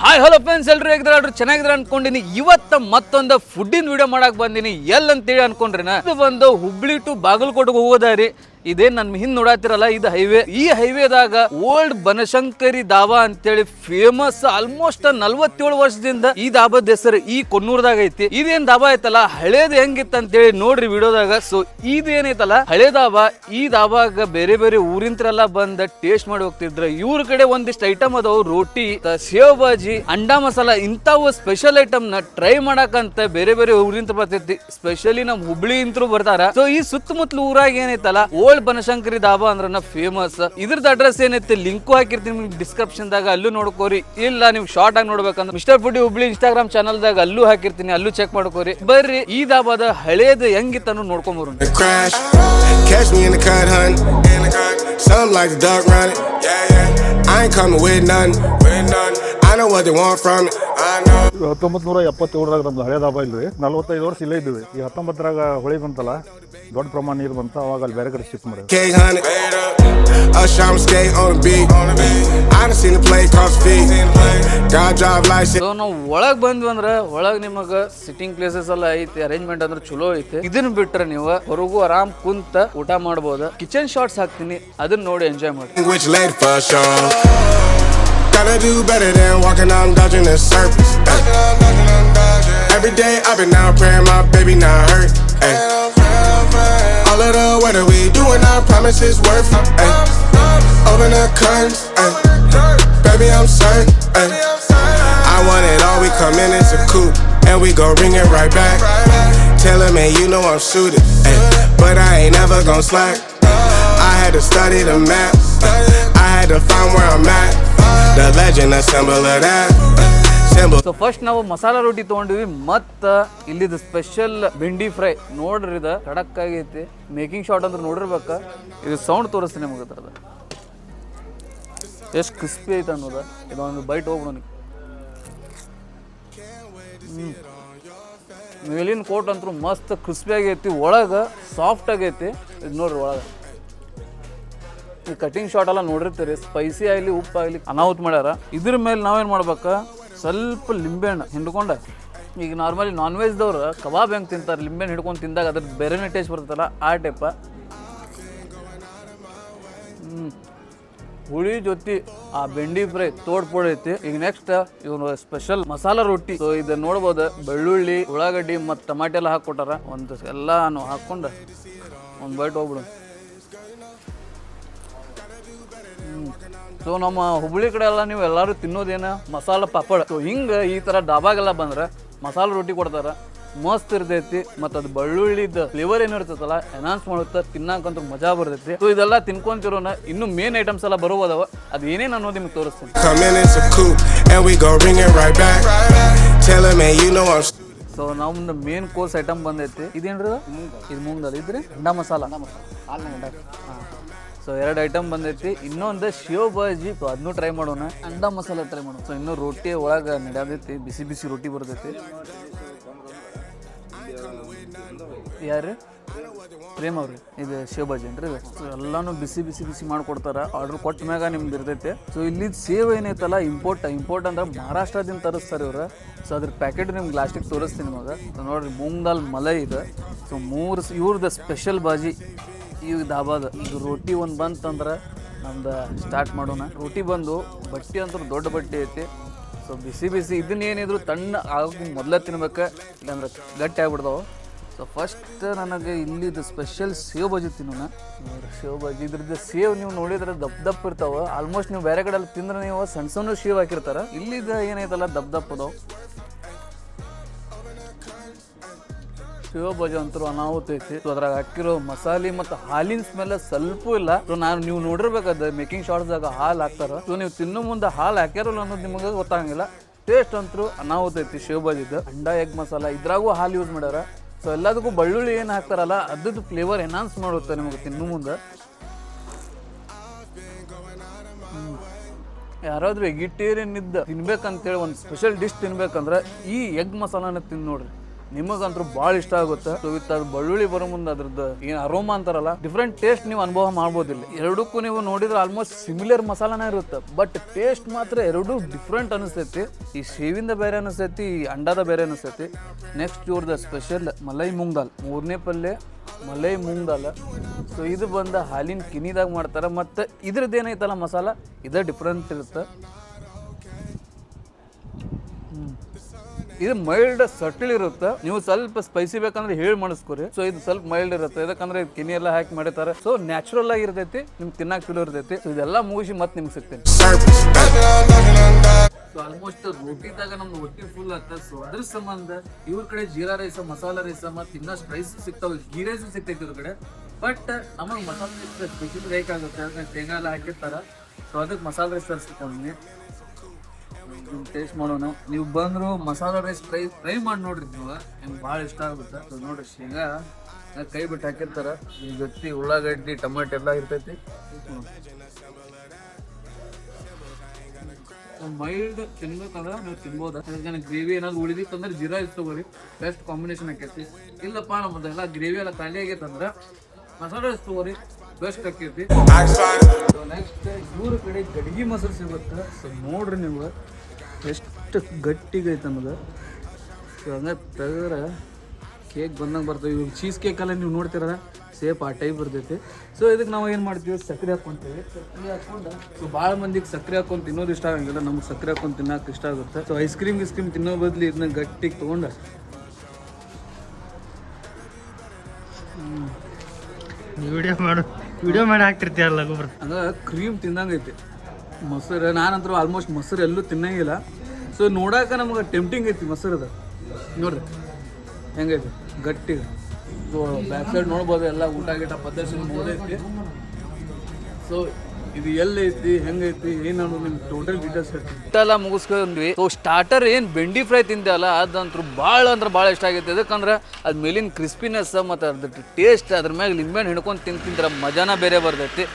Hi hello friends, ಎಲ್ಲರೂ ಹೇಗಿದ್ರೆ ಚೆನ್ನಾಗಿದ್ರೆ ಅನ್ಕೊಂಡಿನಿ. ಇವತ್ತ ಮತ್ತೊಂದು ಫುಡ್ಡಿನ ವಿಡಿಯೋ ಮಾಡಕ್ ಬಂದಿನಿ. ಎಲ್ಲಂತೇಳಿ ಅನ್ಕೊಂಡ್ರಿನ, ಇದು ಬಂದು ಹುಬ್ಳಿ ಟು ಬಾಗಲಕೋಟೆಗೆ ಹೋಗೋದಾರಿ. ಇದೇನ್ ನನ್ ಹಿಂದ್ ನೋಡಾತಿರಲ್ಲ, ಇದು ಹೈವೇ. ಈ ಹೈವೇದಾಗ ಓಲ್ಡ್ ಬನಶಂಕರಿ ದಾಬಾ ಅಂತೇಳಿ ಫೇಮಸ್. ಆಲ್ಮೋಸ್ಟ್ 47 ವರ್ಷದಿಂದ ಈ ದಾಬಾದ ಹೆಸರು ಈ ಕೊನ್ನೂರ್ದಾಗ ಐತಿ. ಇದೇನ್ ದಾಬಾ ಐತಲ್ಲ, ಹಳೇದ್ ಹೆಂಗಿತ್ತ ಅಂತೇಳಿ ನೋಡ್ರಿ ವಿಡಿಯೋದಾಗ. ಸೊ ಇದೇನೈತಲ್ಲ ಹಳೆ ದಾಬಾ, ಈ ದಾಬಾಗ ಬೇರೆ ಬೇರೆ ಊರಿಂತ್ರೆಲ್ಲ ಬಂದ ಟೇಸ್ಟ್ ಮಾಡಿ ಹೋಗ್ತಿದ್ರ. ಇವ್ರ ಕಡೆ ಒಂದಿಷ್ಟು ಐಟಮ್ ಅದಾವ, ರೋಟಿ, ಸೇವ್ ಬಾಜಿ, ಅಂಡಾ ಮಸಾಲ, ಇಂಥವು ಸ್ಪೆಷಲ್ ಐಟಮ್ ನ ಟ್ರೈ ಮಾಡಕಂತ ಬೇರೆ ಬೇರೆ ಊರಿಂತ ಬರ್ತೈತಿ. ಸ್ಪೆಷಲಿ ನಮ್ ಹುಬ್ಳಿ ಇಂತ್ರು ಬರ್ತಾರ. ಸೊ ಈ ಸುತ್ತಮುತ್ತಲ ಊರಾಗ ಏನೈತಲ್ಲ ಓಲ್ಡ್ ಬನಶಂಕರಿ ದಾಬಾ ಅಂದ್ರ ಫೇಮಸ್. ಇದ್ರದ್ದು ಅಡ್ರೆಸ್ ಏನೈತಿ ಲಿಂಕ್ ಹಾಕಿರ್ತೀನಿ ಡಿಸ್ಕ್ರಿಪ್ಷನ್ ದಾಗ, ಅಲ್ಲೂ ನೋಡ್ಕೋರಿ. ಇಲ್ಲ ನೀವು ಶಾರ್ಟ್ ಆಗಿ ನೋಡ್ಬೇಕಂದ್ರೆ mister food Hubli Instagram channel ದಾಗ ಅಲ್ಲೂ ಹಾಕಿರ್ತೀನಿ, ಅಲ್ಲೂ ಚೆಕ್ ಮಾಡ್ಕೋರಿ. ಬರ್ರಿ ಈ ದಾಬಾದ ಹಳೇದು ಹೆಂಗಿತ್ತ ಅನ್ನೋದು ನೋಡ್ಕೊಂಡ್ ಬರೋಣ. I know what they want from me. I know. 1977 ನಮ್ದು ಹಳೆ ದಾಬಾ ಇಲ್ರಿ. 45 ವರ್ಷ ಇಲ್ಲೇ ಇದ್ವಿ. ಈ 19ರಾಗ ಹೊಳಿ ಬಂತಲ್ಲ, ದೊಡ್ಡ ಪ್ರಮಾಣ ನೀರು ಬಂತ, ಅವಾಗ ಅಲ್ಲಿ ಬೇರೆ ಕಡೆ ಶಿಫ್ಟ್ ಮಾಡಿದ್ವಿ. ಸೊ ನಾವು ಒಳಗ್ ಬಂದ್ವಿ ಅಂದ್ರ ಒಳಗ್ ನಿಮಗ ಸಿಟ್ಟಿಂಗ್ ಪ್ಲೇಸಸ್ ಎಲ್ಲ ಐತಿ, ಅರೇಂಜ್ಮೆಂಟ್ ಅಂದ್ರೆ ಚಲೋ ಐತಿ. ಇದನ್ನ ಬಿಟ್ರೆ ನೀವು ಹೊರಗೂ ಆರಾಮ್ ಕುಂತ ಊಟ ಮಾಡ್ಬೋದು. ಕಿಚನ್ ಶಾರ್ಟ್ಸ್ ಹಾಕ್ತೀನಿ, ಅದನ್ನ ನೋಡಿ ಎಂಜಾಯ್ ಮಾಡಿ. Gotta do better than walking out and dodging the surface. Every day I've been out praying my baby not hurt. Ay. All of the weather we doing our promises worth it. Open the curtains, baby I'm certain. Ay. I want it all, we come in as a coupe and we gon' bring it right back. Tellin' me you know I'm suited, ay. But I ain't never gon' slack. I had to study the map, I had to find where I'm at. The legend, a symbol of that. So first ನಾವು ಮಸಾಲಾ ರೋಟಿ ತೊಗೊಂಡಿವಿ, ಮತ್ತ ಇಲ್ಲಿದ special ಬೆಂಡಿ fry. ನೋಡ್ರಿ ಇದು ಖಡಕ್ ಆಗೈತಿ. Making shot ಅಂದ್ರೆ ನೋಡಿರ್ಬೇಕ. ಇದು sound ತೋರಿಸ್ತೀನಿ ನಿಮಗೆ ಅದ್ರದ ಎಷ್ಟು ಕ್ರಿಸ್ಪಿ ಐತೆ ಅನ್ನೋದ. ಇದೊಂದು ಬೈಟ್ ಹೋಗ್ಬಿಡೋಣ. ಮೇಲಿನ ಕೋಟ್ ಅಂತೂ ಮಸ್ತ್ ಕ್ರಿಸ್ಪಿ ಆಗೈತಿ, ಒಳಗೆ ಸಾಫ್ಟ್ ಆಗೈತಿ. ಇದು ನೋಡ್ರಿ ಒಳಗೆ ಈ ಕಟಿಂಗ್ ಶಾಟ್ ಎಲ್ಲ ನೋಡಿರ್ತೀರಿ. ಸ್ಪೈಸಿ ಆಗಲಿ ಉಪ್ಪು ಆಗಲಿ ಅನಾಹುತ ಮಾಡ್ಯಾರ. ಇದ್ರ ಮೇಲೆ ನಾವೇನು ಮಾಡ್ಬೇಕು, ಸ್ವಲ್ಪ ಲಿಂಬೆಹಣ್ಣು ಹಿಂಡ್ಕೊಂಡ. ಈಗ ನಾರ್ಮಲಿ ನಾನ್ ವೆಜ್ದವ್ರು ಕಬಾಬ್ ಹೆಂಗೆ ತಿಂತಾರೆ, ಲಿಂಬೆಹಣ್ಣು ಹಿಡ್ಕೊಂಡು ತಿಂದಾಗ ಅದ್ರದ್ದು ಬೇರೆನೇ ಟೇಸ್ಟ್ ಬರ್ತಲ್ಲ, ಆ ಟೈಪ. ಹುಳಿ ಜೊತೆ ಆ ಬೆಂಡಿ ಫ್ರೈ ತೋಡ್ ಐತಿ. ಈಗ ನೆಕ್ಸ್ಟ್ ಇವನು ಸ್ಪೆಷಲ್ ಮಸಾಲಾ ರೊಟ್ಟಿ. ಸೊ ಇದನ್ನ ನೋಡ್ಬೋದು, ಬೆಳ್ಳುಳ್ಳಿ, ಉಳ್ಳಾಗಡ್ಡಿ ಮತ್ತು ಟಮಾಟೆ ಎಲ್ಲ ಹಾಕ್ಕೊಟ್ಟಾರ. ಒಂದು ಎಲ್ಲಾನು ಹಾಕ್ಕೊಂಡು ಒಂದು ಬೈಟ್ ಹೋಗ್ಬಿಡು. ಸೊ ನಮ್ಮ ಹುಬ್ಳಿ ಕಡೆ ಎಲ್ಲ ನೀವು ಎಲ್ಲರೂ ತಿನ್ನೋದೇನ ಮಸಾಲ ಪಾಪಡ್. ಸೊ ಹಿಂಗೆ ಈ ಥರ ಡಾಬಾಗೆಲ್ಲ ಬಂದ್ರೆ ಮಸಾಲ ರೊಟ್ಟಿ ಕೊಡ್ತಾರೆ, ಮಸ್ತ್ ಇರ್ತೈತಿ. ಮತ್ತು ಅದು ಬೆಳ್ಳುಳ್ಳಿದ ಫ್ಲೇವರ್ ಏನು ಇರ್ತೈತಲ್ಲ, ಎನ್ಹಾನ್ಸ್ ಮಾಡುತ್ತೆ, ತಿನ್ನಕಂತೂ ಮಜಾ ಬರ್ತೈತಿ. ಸೊ ಇದೆಲ್ಲ ತಿನ್ಕೊಂತಿರೋನ ಇನ್ನೂ ಮೇನ್ ಐಟಮ್ಸ್ ಎಲ್ಲ ಬರೋದವ, ಅದು ಏನೇನು ಅನ್ನೋದು ನಿಮ್ಗೆ ತೋರಿಸ್ತೀನಿ. ಸೊ ನಮ್ದು ಮೇನ್ ಕೋರ್ಸ್ ಐಟಮ್ ಬಂದೈತಿ. ಇದೇನ್ರಿ ಇದು ಮೂಂಗಲ್ ಇದ್ರಿ ಅಂಡಾ ಮಸಾಲ. ಹಾಂ, ಸೊ 2 ಐಟಮ್ ಬಂದೈತಿ. ಇನ್ನೊಂದು ಶೇವ್ ಬಾಜಿ, ಅದನ್ನೂ ಟ್ರೈ ಮಾಡೋಣ. ಅಂಡಾ ಮಸಾಲ ಟ್ರೈ ಮಾಡೋಣ. ಸೊ ಇನ್ನೂ ರೊಟ್ಟಿ ಒಳಗೆ ನಡೆಯತೈತಿ, ಬಿಸಿ ಬಿಸಿ ರೊಟ್ಟಿ ಬರ್ತೈತಿ. ಯಾರು ಪ್ರೇಮ್ ಅವ್ರಿ, ಇದು ಶೇವ್ ಬಾಜಿ ಏನ್ರಿ. ಸೊ ಎಲ್ಲಾನು ಬಿಸಿ ಬಿಸಿ ಬಿಸಿ ಮಾಡಿಕೊಡ್ತಾರೆ. ಆರ್ಡ್ರ್ ಕೊಟ್ಟ ಮ್ಯಾಗ ನಿಮ್ದು ಇರ್ತೈತೆ. ಸೊ ಇಲ್ಲಿ ಸೇವ್ ಏನೈತಲ್ಲ ಇಂಪೋರ್ಟ್ ಅಂದ್ರೆ ಮಹಾರಾಷ್ಟ್ರದಿಂದ ತರಿಸ್ತಾರೆ ಇವ್ರು. ಸೊ ಅದ್ರ ಪ್ಯಾಕೆಟ್ ನಿಮ್ಗೆ ಲಾಸ್ಟಿಗೆ ತೋರಿಸ್ತೀನಿ ನಿಮಗೆ. ಸೊ ನೋಡಿರಿ, ಮೂಂಗ್ ದಾಲ್ ಮಲೈ ಇದೆ. ಸೊ 3 ಇವ್ರದ್ದು ಸ್ಪೆಷಲ್ ಬಾಜಿ ಈ ದಾಬಾದ. ಈಗ ರೋಟಿ ಒಂದು ಬಂತಂದ್ರೆ ನಮ್ದು ಸ್ಟಾರ್ಟ್ ಮಾಡೋಣ. ರೋಟಿ ಬಂದು ಬಟ್ಟೆ ಅಂತೂ ದೊಡ್ಡ ಬಟ್ಟೆ ಐತಿ. ಸೊ ಬಿಸಿ ಬಿಸಿ ಇದನ್ನೇನಿದ್ರು ತಣ್ಣ ಆಗೋಕೆ ಮೊದಲೇ ತಿನ್ಬೇಕು, ಇಲ್ಲಾಂದ್ರೆ ಗಟ್ಟಿ ಆಗ್ಬಿಡ್ತಾವೆ. ಸೊ ಫಸ್ಟ್ ನನಗೆ ಇಲ್ಲಿದ್ದು ಸ್ಪೆಷಲ್ ಸೇವ್ ಬಾಜಿ ತಿನ್ನೋಣ. ಸೇವ್ ಬಾಜಿ ಇದ್ರದ್ದು ಸೇವ್ ನೀವು ನೋಡಿದ್ರೆ ದಪ್ಪ ಇರ್ತಾವೆ. ಆಲ್ಮೋಸ್ಟ್ ನೀವು ಬೇರೆ ಕಡೆ ಎಲ್ಲ ತಿಂದ್ರೆ ನೀವು ಸಣ್ಣ ಸಣ್ಣ ಸೇವ್ ಹಾಕಿರ್ತಾರೆ. ಇಲ್ಲಿದ್ದು ಏನೈತಲ್ಲ ದಪ್ಪ ಅದಾವೆ. ಸೇವ್ ಬಾಜಿ ಅಂತೂ ಅನಾಹುತ ಐತಿ. ಸೊ ಅದ್ರಾಗ ಹಾಕಿರೋ ಮಸಾಲೆ ಮತ್ತು ಹಾಲಿನ ಸ್ಮೆಲ್ ಸ್ವಲ್ಪ ಇಲ್ಲ. ಸೊ ನೀವು ನೋಡಿರ್ಬೇಕಾದ ಮೇಕಿಂಗ್ ಶಾರ್ಟ್ಸ್ದಾಗ ಹಾಲು ಹಾಕ್ತಾರ. ಸೊ ನೀವು ತಿನ್ನೋ ಮುಂದೆ ಹಾಲು ಹಾಕ್ಯಾರಲ್ಲ ಅನ್ನೋದು ನಿಮಗೆ ಗೊತ್ತಾಗಂಗಿಲ್ಲ. ಟೇಸ್ಟ್ ಅಂತೂ ಅನಾಹುತ ಐತಿ ಸೇವ್ ಬಾಜಿದ್ದು. ಅಂಡಾ ಎಗ್ ಮಸಾಲ ಇದ್ರಾಗೂ ಹಾಲು ಯೂಸ್ ಮಾಡ್ಯಾರ. ಸೊ ಎಲ್ಲದಕ್ಕೂ ಬೆಳ್ಳುಳ್ಳಿ ಏನು ಹಾಕ್ತಾರಲ್ಲ ಅದ್ರದ್ದು ಫ್ಲೇವರ್ ಎನ್ಹಾನ್ಸ್ ಮಾಡುತ್ತೆ ನಿಮಗೆ ತಿನ್ನೋ ಮುಂದೆ. ಯಾರಾದರೂ ವೆಜಿಟೇರಿಯನ್ ಇದ್ದ ತಿನ್ಬೇಕಂತೇಳಿ ಒಂದು ಸ್ಪೆಷಲ್ ಡಿಶ್ ತಿನ್ಬೇಕಂದ್ರೆ ಈ ಎಗ್ ಮಸಾಲಾನ ತಿಂದು ನೋಡ್ರಿ, ನಿಮಗಂತೂ ಭಾಳ ಇಷ್ಟ ಆಗುತ್ತೆ. ಸೊ ವಿತ್ ಅದು ಬೆಳ್ಳುಳ್ಳಿ ಬರೋ ಮುಂದೆ ಅದ್ರದ್ದು ಏನು ಅರೋಮಾ ಅಂತಾರಲ್ಲ, ಡಿಫ್ರೆಂಟ್ ಟೇಸ್ಟ್ ನೀವು ಅನುಭವ ಮಾಡ್ಬೋದಿಲ್ಲ. ಎರಡಕ್ಕೂ ನೀವು ನೋಡಿದ್ರೆ ಆಲ್ಮೋಸ್ಟ್ ಸಿಮಿಲರ್ ಮಸಾಲಾನೇ ಇರುತ್ತೆ, ಬಟ್ ಟೇಸ್ಟ್ ಮಾತ್ರ ಎರಡೂ ಡಿಫ್ರೆಂಟ್ ಅನಿಸ್ತೈತಿ. ಈ ಶೇವಿಂದ ಬೇರೆ ಅನಿಸ್ತೈತಿ, ಈ ಅಂಡಾದ ಬೇರೆ ಅನಿಸ್ತೈತಿ. ನೆಕ್ಸ್ಟ್ ಇವ್ರದ್ದು ಸ್ಪೆಷಲ್ ಮಲೈ ಮೂಂಗ್ ದಾಲ್, ಮೂರನೇ ಪಲ್ಯ ಮಲೈ ಮೂಂಗ್ ದಾಲ್. ಸೊ ಇದು ಬಂದು ಹಾಲಿನ ಕಿನಿದಾಗ ಮಾಡ್ತಾರೆ, ಮತ್ತು ಇದ್ರದ್ದು ಏನೈತಲ್ಲ ಮಸಾಲ ಇದೇ ಡಿಫ್ರೆಂಟ್ ಇರುತ್ತೆ. ಇದು ಮೈಲ್ಡ್ ಸಟಲ್ ಇರುತ್ತೆ. ನೀವು ಸ್ವಲ್ಪ ಸ್ಪೈಸಿ ಬೇಕಂದ್ರೆ ಹೇಳಿ ಮಾಡಿಸ್ಕೊರಿ. ಸೊ ಇದು ಸ್ವಲ್ಪ ಮೈಲ್ಡ್ ಇರುತ್ತೆ, ಯಾಕಂದ್ರೆ ಕಿನಿ ಎಲ್ಲ ಹಾಕಿ ಮಾಡಿರ್ತಾರೆ. ಸೊ ನ್ಯಾಚುರಲ್ ಆಗಿ ಇರ್ತೈತಿ, ನಿಮ್ಗೆ ತಿನ್ನಕ್ಕೆ ಚಲೋ ಇರ್ತೈತಿ. ಸೊ ಇದೆಲ್ಲ ಮುಗಿಸಿ ಮತ್ತೆ ನಿಮ್ಗೆ ಸಿಗ್ತೇನೆ. ಸೊ ಆಲ್ಮೋಸ್ಟ್ ರೋಟಿದಾಗ ನಮ್ದು ಹೊಟ್ಟೆ ಫುಲ್ ಆಗ್ತದೆ. ಸೊ ಅದ್ರ ಸಂಬಂಧ ಇವ್ರ ಕಡೆ ಜೀರಾ ರೈಸ್, ಮಸಾಲಾ ರೈಸ್ ಮತ್ತು ಇನ್ನಷ್ಟು ರೈಸ್ ಸಿಗ್ತಾವೆ, ಗೀ ರೈಸ್ ಸಿಗ್ತೈತಿ ಇವ್ರ ಕಡೆ. ಬಟ್ ನಮಗೆ ಮಸಾಲೆ ರೈಸ್ ಸ್ಪೆಷಲ್ ಬೇಕಾಗುತ್ತೆ, ಯಾಕಂದ್ರೆ ಶೇಂಗಾ ಎಲ್ಲ ಹಾಕಿರ್ತಾರೆ. ಸೊ ಅದಕ್ಕೆ ಮಸಾಲೆ ರೈಸ್ ತರಿಸ್ಕೊಂಡ್ವಿ. ಟೇಸ್ಟ್ ಮಾಡೋಣ. ನೀವು ಬಂದ್ರು ಮಸಾಲಾ ರೈಸ್ ಟ್ರೈ ಮಾಡಿ ನೋಡ್ರಿ, ನೀವು ನಿಮ್ಗೆ ಭಾಳ ಇಷ್ಟ ಆಗುತ್ತೆ. ಸೊ ನೋಡ್ರಿ, ಶೇಂಗಾ ಕೈ ಬಿಟ್ಟು ಹಾಕಿರ್ತಾರೆ, ಈ ಗಟ್ಟಿ ಉಳ್ಳಾಗಡ್ಡಿ ಟೊಮೆಟೊ ಎಲ್ಲ ಇರ್ತೈತಿ. ಮೈಲ್ಡ್ ತಿನ್ಬೇಕಂದ್ರೆ ನೀವು ತಿನ್ಬೋದು. ಯಾಕಂದ್ರೆ ಗ್ರೇವಿ ಏನಾದ್ರು ಉಳಿದಿತ್ತಂದ್ರೆ ಜೀರಾ ರೈಸ್ ತಗೋರಿ, ಬೆಸ್ಟ್ ಕಾಂಬಿನೇಷನ್ ಆಕೈತಿ. ಇಲ್ಲಪ್ಪ ನಮ್ಮದು ಎಲ್ಲ ಗ್ರೇವಿ ಎಲ್ಲ ಖಾಲಿ ಆಗೈತಂದ್ರೆ ಮಸಾಲೆ ರೈಸ್ ತಗೋರಿ, ಬೆಸ್ಟ್ ಆಕೈತಿ. ಸೊ ನೆಕ್ಸ್ಟ್ ಇವ್ರ ಕಡೆ ಗಡ್ಗಿ ಮೊಸರು ಸಿಗುತ್ತೆ. ಸೊ ನೋಡ್ರಿ ನೀವು ಎಷ್ಟು ಗಟ್ಟಿಗೈತೆ ಅನ್ನೋದು. ಸೊ ಹಂಗೆ ತೆಗೆದ್ರೆ ಕೇಕ್ ಬಂದಂಗೆ ಬರ್ತವೆ. ಇವಾಗ ಚೀಸ್ ಕೇಕಲ್ಲ ನೀವು ನೋಡ್ತಿರಲ್ಲ, ಸೇಪ್ ಆ ಟೈಪ್ ಬರ್ತೈತಿ. ಸೊ ಇದಕ್ಕೆ ನಾವು ಏನು ಮಾಡ್ತೀವಿ, ಸಕ್ಕರೆ ಹಾಕ್ಕೊಂತೀವಿ. ಸಕ್ಕರೆ ಹಾಕ್ಕೊಂಡು ಸೊ ಭಾಳ ಮಂದಿಗೆ ಸಕ್ಕರೆ ಹಾಕ್ಕೊಂಡು ತಿನ್ನೋದು ಇಷ್ಟ ಆಗಂಗಿಲ್ಲ, ನಮ್ಗೆ ಸಕ್ಕರೆ ಹಾಕ್ಕೊಂಡು ತಿನ್ನೋಕೆ ಇಷ್ಟ ಆಗುತ್ತೆ. ಸೊ ಐಸ್ ಕ್ರೀಮ್ ತಿನ್ನೋ ಬದಲು ಇದನ್ನ ಗಟ್ಟಿಗೆ ತೊಗೊಂಡು ವಿಡಿಯೋ ಮಾಡಿ ಹಾಕ್ತಿರ್ತೀಯಲ್ಲ ಗೊಬ್ಬರ, ಹಂಗೆ ಕ್ರೀಮ್ ತಿಂದಂಗೆ ಐತಿ ಮೊಸರು. ನಾನಂತರೂ ಆಲ್ಮೋಸ್ಟ್ ಮೊಸರು ಎಲ್ಲೂ ತಿನ್ನಂಗಿಲ್ಲ. ಸೊ ನೋಡೋಕೆ ನಮ್ಗೆ ಟೆಂಪ್ಟಿಂಗ್ ಐತಿ ಮೊಸರದ. ನೋಡ್ರಿ ಹೆಂಗೈತಿ ಗಟ್ಟಿಗೆ. ಸೊ ಬ್ಯಾಕ್ ಸೈಡ್ ನೋಡ್ಬೋದು, ಎಲ್ಲ ಊಟ ಗೀಟ ಪದ್ಧತಿ ನೋಡೈತಿ. ಸೊ ಇದು ಎಲ್ಲೈತಿ, ಹೆಂಗೈತಿ, ಏನು ಅನ್ನೋದು ನಿಮ್ಗೆ ಟೋಟಲ್ ಡೀಟೇಲ್ಸ್ ಹೇಳ್ತೀನಿ. ಇಷ್ಟೆಲ್ಲ ಮುಗಿಸ್ಕೊಂಡ್ವಿ. ಸೊ ಸ್ಟಾರ್ಟರ್ ಏನು ಬೆಂಡಿ ಫ್ರೈ ತಿಂತೇವಲ್ಲ, ಅದಂತೂ ಭಾಳ ಇಷ್ಟ ಆಗೈತೆ. ಯಾಕಂದ್ರೆ ಅದು ಮೇಲಿನ ಕ್ರಿಸ್ಪಿನೆಸ್ ಮತ್ತು ಅದ್ರ ಟೇಸ್ಟ್, ಅದ್ರ ಮ್ಯಾಗ ಲಿಂಬೆಹಣ್ಣು ಹಿಡ್ಕೊಂಡು ತಿಂತಿದ್ರೆ ಮಜಾನ ಬೇರೆ ಬರ್ತೈತಿ.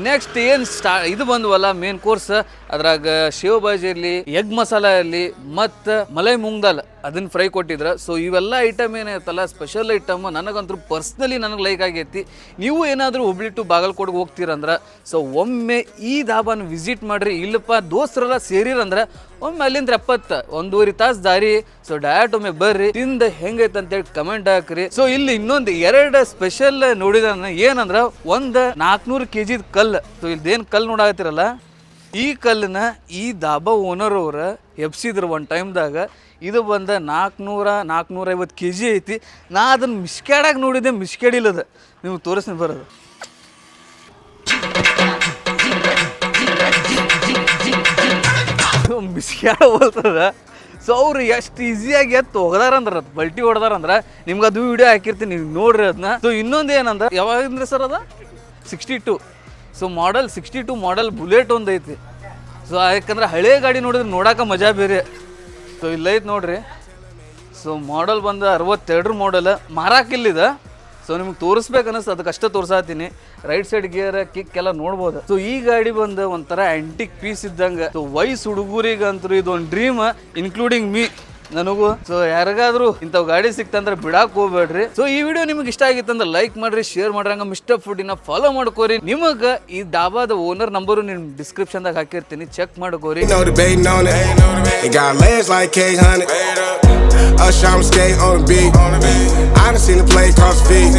ನೆಕ್ಸ್ಟ್ ಏನು ಇದು ಬಂದ್ವಲ್ಲ ಮೇನ್ ಕೋರ್ಸ್, ಅದ್ರಾಗ ಶೇವ್ ಬಾಜಿ ಇರಲಿ, ಎಗ್ ಮಸಾಲ ಇರಲಿ, ಮತ್ತು ಮಲೈ ಮೂಂಗ್ ದಾಲ್ ಅದನ್ನ ಫ್ರೈ ಕೊಟ್ಟಿದ್ರು. ಸೊ ಇವೆಲ್ಲ ಐಟಮ್ ಏನೈತಲ್ಲ ಸ್ಪೆಷಲ್ ಐಟಮ್, ನನಗಂತೂ ಪರ್ಸ್ನಲಿ ನನಗೆ ಲೈಕ್ ಆಗೈತಿ. ನೀವು ಏನಾದರೂ ಹುಬ್ಳಿ ಟು ಬಾಗಲಕೋಟೆಗೆ ಹೋಗ್ತೀರಂದ್ರೆ ಸೊ ಒಮ್ಮೆ ಈ ಧಾಬಾನ ವಿಸಿಟ್ ಮಾಡಿರಿ. ಇಲ್ಲಪ್ಪ ದೋಸ್ತರೆಲ್ಲ ಸೇರಿರಂದ್ರೆ ಒಮ್ಮೆ ಅಲ್ಲಿಂದ 1.5 ತಾಸು ದಾರಿ. ಸೊ ಡೈರೆಕ್ಟ್ ಒಮ್ಮೆ ಬರ್ರಿ, ತಿಂದ ಹೆಂಗೈತೆ ಅಂತೇಳಿ ಕಮೆಂಟ್ ಹಾಕ್ರಿ. ಸೊ ಇಲ್ಲಿ ಇನ್ನೊಂದು 2 ಸ್ಪೆಷಲ್ ನೋಡಿದ ಏನಂದ್ರೆ, ಒಂದು 400 kg ಕಲ್ಲು. ಸೊ ಇಲ್ದೇನು ಕಲ್ಲು ನೋಡಾಕತ್ತಿರಲ್ಲ, ಈ ಕಲ್ಲನ್ನ ಈ ಧಾಬಾ ಓನರ್ ಅವ್ರ ಎಬ್ಸಿದ್ರು ಒಂದು ಟೈಮ್ದಾಗ. ಇದು ಬಂದ 400-450 kg ಐತಿ. ನಾ ಅದನ್ನು ಮಿಸ್ಕ್ಯಾಡಾಗಿ ನೋಡಿದ್ದೆ, ಮಿಸ್ಕ್ಯಾಡಿಲ್ಲದ ನಿಮ್ಗೆ ತೋರಿಸ್ತೀನಿ ಬರೋದು. ಮಿಸ್ಕ್ಯಾಡ ಹೋಗ್ತದ. ಸೊ ಅವ್ರು ಎಷ್ಟು ಈಸಿಯಾಗಿ ಎತ್ತು ಹೋಗದಾರಂದ್ರೆ, ಬಲ್ಟಿ ಹೊಡೆದಾರಂದ್ರೆ ನಿಮ್ಗೆ ಅದು ವಿಡಿಯೋ ಹಾಕಿರ್ತೀನಿ, ನೀವು ನೋಡ್ರಿ ಅದನ್ನ. ಸೊ ಇನ್ನೊಂದು ಏನಂದ್ರೆ, ಯಾವಾಗಂದ್ರೆ ಸರ್ ಅದ 62. ಸೊ ಮಾಡಲ್ 62 ಮಾಡಲ್ ಬುಲೆಟ್ ಒಂದು ಐತಿ. ಸೊ ಯಾಕಂದ್ರೆ ಹಳೆ ಗಾಡಿ ನೋಡಿದ್ರೆ ನೋಡೋಕೆ ಮಜಾ ಬೇರೆ. ಸೊ ಇಲ್ಲೈತೆ ನೋಡ್ರಿ. ಸೊ ಮಾಡಲ್ ಬಂದು 62 ಮಾಡಲ್, ಮಾರಾಕಿಲ್ಲಿದ. ಸೊ ನಿಮ್ಗೆ ತೋರಿಸ್ಬೇಕು ಅನ್ನಿಸ್ತು, ಅದಕ್ಕಷ್ಟೇ ತೋರ್ಸಾತೀನಿ. ರೈಟ್ ಸೈಡ್ ಗೇರ್ ಕಿಕ್ ಎಲ್ಲ ನೋಡ್ಬೋದು. ಸೊ ಈ ಗಾಡಿ ಬಂದು ಒಂಥರ ಆ್ಯಂಟಿಕ್ ಪೀಸ್ ಇದ್ದಂಗೆ. ಸೊ ವಯಸ್ಸು ಹುಡುಗರಿಗಂತೂ ಇದೊಂದು ಡ್ರೀಮ್, ಇನ್ಕ್ಲೂಡಿಂಗ್ ಮೀ, ನನಗೂ. ಸೊ ಯಾರಿಗಾದ್ರೂ ಇಂಥವು ಗಾಡಿ ಸಿಕ್ತಂದ್ರೆ ಬಿಡಾಕ್ ಹೋಗ್ಬೇಡ್ರಿ. ಸೊ ಈ ವಿಡಿಯೋ ನಿಮ್ಗೆ ಇಷ್ಟ ಆಗಿತ್ತಂದ್ರೆ ಲೈಕ್ ಮಾಡ್ರಿ, ಶೇರ್ ಮಾಡ್ರಿ, ಹಂಗೆ ಮಿಸ್ಟರ್ ಫುಡ್ಡಿನ ಫಾಲೋ ಮಾಡ್ಕೋರಿ. ನಿಮಗೆ ಈ ಡಾಬಾದ ಓನರ್ ನಂಬರು ನಿಮ್ಮ ಡಿಸ್ಕ್ರಿಪ್ಷನ್ದಾಗ ಹಾಕಿರ್ತೀನಿ, check ಮಾಡ್ಕೋರಿ. Us, I'm skate on the beat. I done seen the play cross feet.